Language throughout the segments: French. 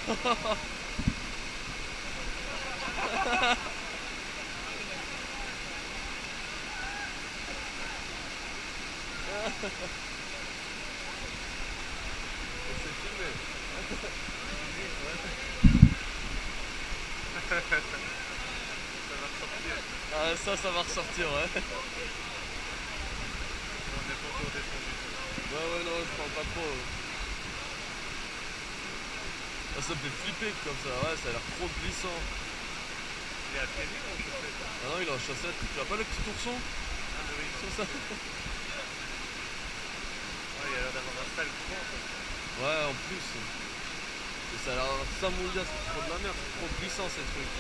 C'est filmé. Ça va ressortir. Ah ça va ressortir, ouais. On n'est pas encore descendu. Ouais non je parle pas trop. Ah, ça me fait flipper comme ça, ouais ça a l'air trop glissant. Il est à pied libre ou en chaussette? Ah non il est en chaussettes, tu vois pas le petit ourson Ah mais oui, sur ça? ouais, il a l'air d'avoir un sale courant comme ça. Ouais en plus. Et ça a l'air ça mondial, c'est trop de la merde, c'est trop glissant ces trucs.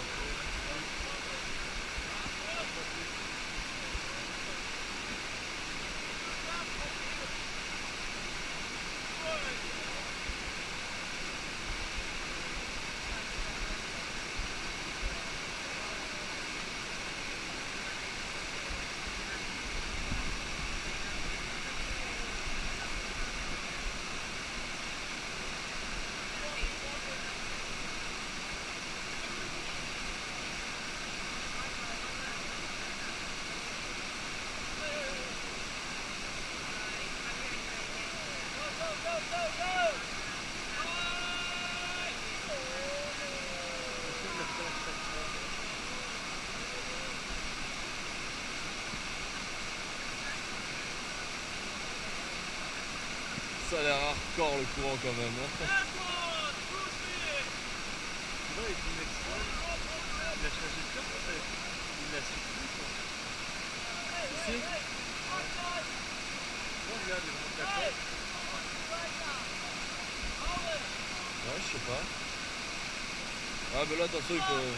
Ça a l'air hardcore le courant quand même. Hein. Tu vois, il dit exprès. Il a changé de place en fait. Il l'a supprimé quoi. Ici Non, regarde, il remonte la côte. Ouais je sais pas. Ah mais là attention il faut...